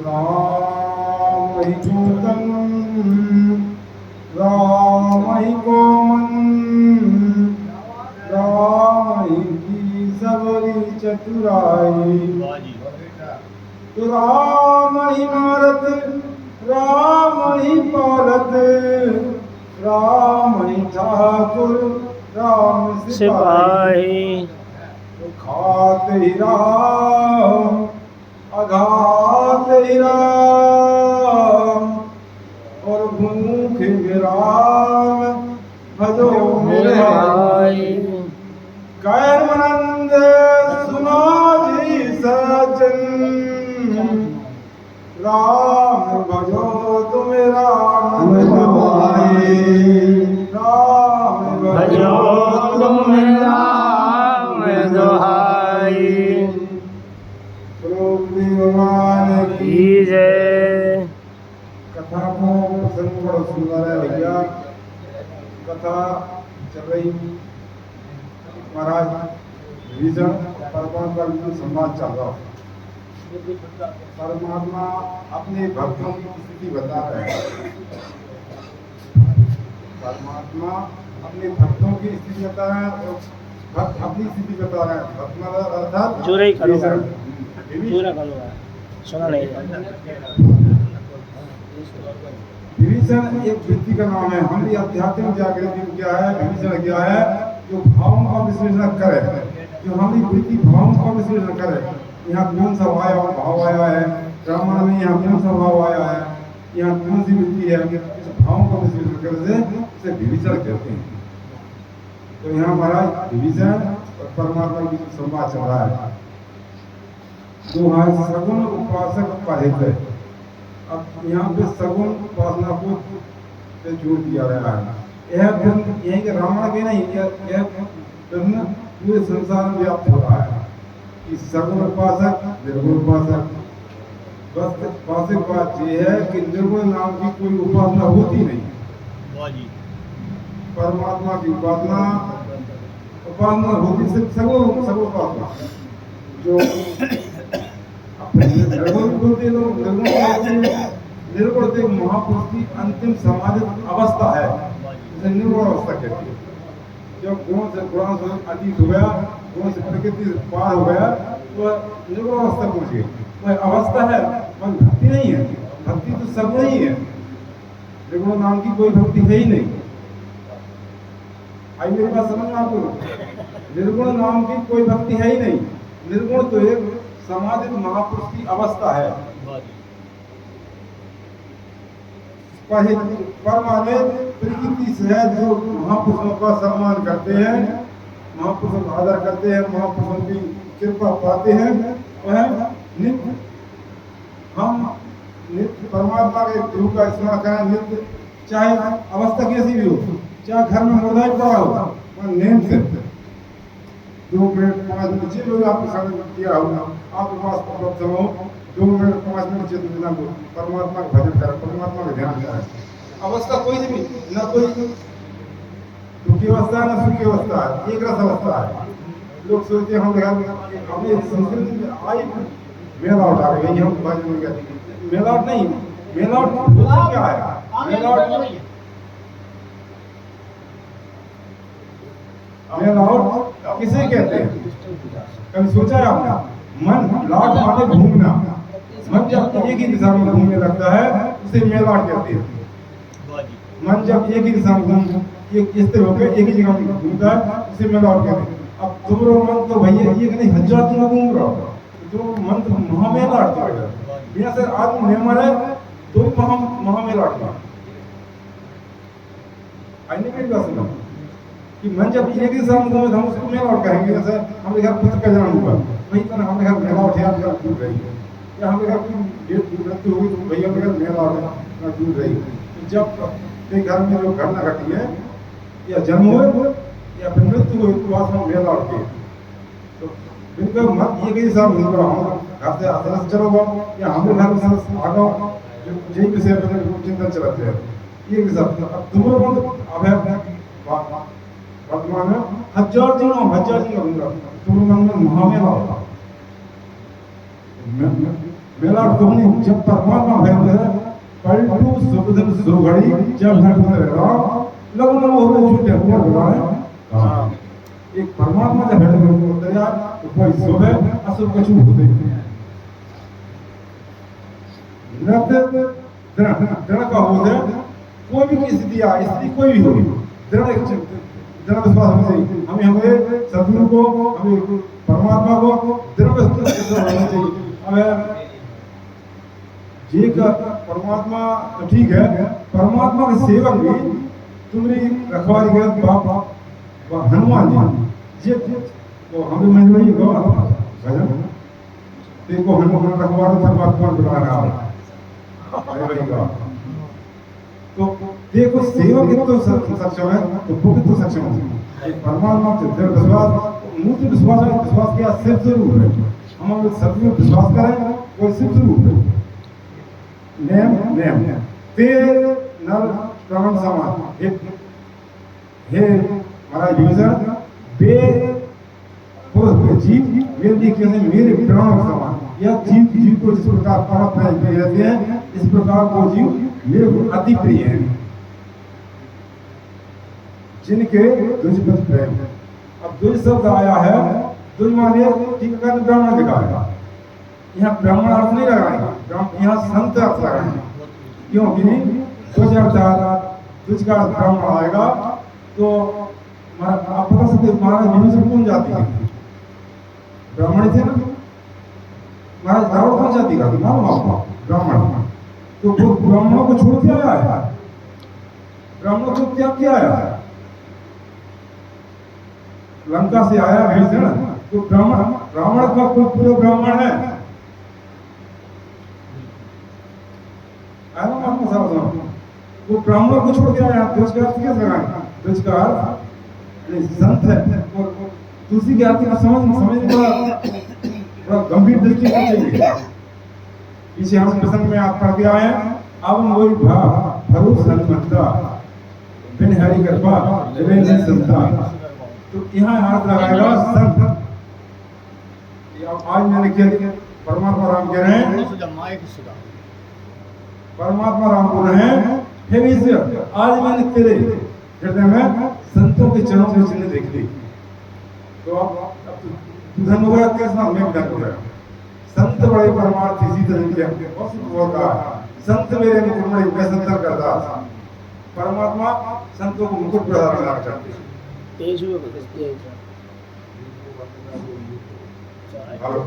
राम ही चूतन राम ही common Ram ही की सबरी चतुराई तो राम ही मारत राम ही पालत राम ही ठाकुर राम सिपाही तो खात ही राम अघात ही राम और भूख विराम भजो मेरे भाई कैमनंद सुनो जी सजन राम भजो तुम राम भाई राम भजो तुम राम दुहाई भगवान की जय। कथा को प्रसंग बड़ा सुंदर है भैया। कथा चल रही महाराज विभीषण परमात्मा का जो संवाद चल रहा परमात्मा अपने भक्तों की स्थिति बता रहे हैं। परमात्मा अपने भक्तों की स्थिति बता रहे हैं और भक्त अपनी स्थिति बता रहे हैं। भक्त अर्थात जोरे करो सुना नहीं। विभीषण एक व्यक्ति का नाम है। हम भी आध्यात्मिक जागृति क्या है, विभीषण क्या है, जो भावों का विश्लेषण करे, जो हमारी वृत्ति भावों का विश्लेषण करे। यहाँ कौन सा भाव आया है, रामायण में यहाँ कौन सा भाव आया है, यहाँ कौन सी वृत्ति है, इस भावों का विश्लेषण करने से विभीषण कहते हैं। तो यहाँ महाराज विभीषण और परमात्मा की संवाद चल रहा है। जो है सगुण उपासक पढ़े। अब यहाँ पे सगुण उपासना को जोड़ दिया गया है। यह यही के रामायण के नहीं, यह पूरे संसार में व्याप्त हो रहा है कि सगुण उपासक निर्गुण उपासक। बस वास्तविक बात यह है कि निर्गुण नाम की कोई उपासना होती नहीं। परमात्मा की उपासना होती सिर्फ सगुण उपासना। जो निर्गुण बोलते लोग निर्गुण महापुरुष की अंतिम समाधित अवस्था है, जिसे निर्गुण अवस्था कहती है। जब गुण से अतीत हो गया, गुण से प्रकृति से पार हो गया, तो निर्गुण अवस्था पहुंच गई। वह अवस्था है, वह भक्ति नहीं है। भक्ति तो सगुण ही है, निर्गुण नाम की कोई भक्ति है ही नहीं। आई मेरी बात समझ में आपको? निर्गुण नाम की कोई भक्ति है ही नहीं। निर्गुण तो एक समाधित महापुरुष की अवस्था है। परमाने प्रकृति से है जो महापुरुषों का सम्मान करते हैं, महापुरुषों का आदर करते हैं, महापुरुषों की कृपा पाते हैं। वह नित्य हम नित्य परमात्मा के गुरु का स्मरण करें नित्य, चाहे अवस्था कैसी भी हो, चाहे घर में मुर्दा ही पड़ा हो, वह नेम से 2 मिनट 5 मिनट जो भी आपको समय दिया होगा, आपके पास उपलब्ध हो 2 मिनट 5 मिनट चेतना को परमात्मा का भजन करें, परमात्मा का ध्यान करें। अवस्था कोई सी भी, न कोई दुखी अवस्था है न सुखी अवस्था है, एक रस अवस्था है। लोग सोचते हैं हमें संस्कृति में आई मेलावट आ गई, हम भजन में कहते हैं मेलावट नहीं। मेलावट क्या है? मेलावट किसे कहते हैं? कभी सोचा है आपने? मन लाट माने घूमना। मन जब एक ही दिशा में घूमने लगता है उसे मेलाट कहते हैं। मन जब एक ही दिशा में स्थिर होकर एक ही जगह में घूमता है उसे मेलाट कहते हैं। अब तुम्हारा मन तो भैया ये नहीं 1000 तुम घूम रहा हो, जो मन तो महामेलाट है। बिना से आत्म नियमन है तो महामेलाट है। आईने की बात सुनो कि मन जब एक ही साथ में हम उसको मेलावट कहेंगे। जैसे हमारे घर पुत्र का जन्म हुआ, वही तो हमारे घर मेलावट है, आपका दूर रही है। या हमारे घर की मृत्यु होगी तो भैया मेरे घर मेलावट दूर रही है। तो जब एक घर में जो घटना घटी है या जन्म हुए या फिर मृत्यु हुई तो वहाँ मेलावट की। तो बिल्कुल मत एक ही साथ घूम रहा हूँ, घर से आसना चलो या हमारे घर में आ गो, यही विषय पर चिंतन चलाते हैं एक ही साथ। अब तुम्हारे अब वर्तमान में 1000 दिन घूमूंगा, तुम्हारे मन में महामेला होगा। मेला तुमने जब परमात्मा भय पलटू सुखदन सुरगड़ी जब हट में राम लगन में हो झूठे ऊपर बोला है हां एक परमात्मा जब हट में होता यार तो कोई सोवे असुर कछु होते नृत्य दृढ़ का होता कोई भी स्थिति आ स्थिति कोई भी हो दृढ़ विश्वास होना चाहिए हमें सदगुरु को हमें परमात्मा को दृढ़ विश्वास होना चाहिए। अब ये का परमात्मा तो ठीक है परमात्मा के सेवक भी तुम्हारी रखवाली के बाप हनुमान जी तो हमें मैं वही गवा भजन देखो हनुमान रखवाली परमात्मा बुला रहा है वही गवा तो देखो सेवक तो सक्षम है तो भक्त तो सक्षम है परमात्मा से दृढ़ विश्वास मूर्ति विश्वास किया सिर्फ जरूर है हम लोग सत्य में विश्वास करें वो सिर्फ जरूर है नेम ते नर प्रवण समान हे महाराज विभीषण बे पुरुष जीव मेरे लिए कैसे मेरे प्राण के समान या जीव को जिस प्रकार परम प्रिय रहते हैं इस प्रकार को जीव मेरे को अति प्रिय है जिनके दुष्पथ प्रेम अब दुष् शब्द आया है दुष् माने ठीक है ब्राह्मण दिखाएगा यहाँ ब्राह्मण अर्थ नहीं लगाएगा यहाँ संत अर्थ लगाएंगे क्योंकि दुष् अर्थात दुष् का ब्राह्मण आएगा तो आप बता सकते महाराज विभीषण कौन जाति है ब्राह्मण थे ना महाराज रावण कौन जाति का मालूम आपको ब्राह्मण तो वो ब्राह्मणों को छोड़ के आया है ब्राह्मणों को त्याग किया आया लंका से आया विभीषण तो ब्राह्मण रावण का कोई पूरा ब्राह्मण है वो ब्राह्मणों को छोड़ के आया दुष्ट का अर्थ क्या लगाए दुष्ट का अर्थ संत है और तुलसी के अर्थ का समझ बड़ा गंभीर दृष्टि से चाहिए पीछे हम प्रसंग में आप पढ़ के आए अब हम वही भरोस हनुमंता बिन हरि कृपा देवेंद्र संता तो यहाँ अर्थ लगाएगा संत आज मैंने क्या परमात्मा राम कह रहे हैं परमात्मा राम बोल रहे हैं हे ईश्वर आज मैंने तेरे हृदय में संतों के चरणों के चिन्ह देख ली तो अब धन हो गया कैसा मैं धन हो गया संत बड़े परमार्थ इसी तरह के बहुत होता संत मेरे मुकुट में मैं संतर करता परमात्मा संतों को मुकुट प्रदान करना चाहते हैं तेज हुए हेलो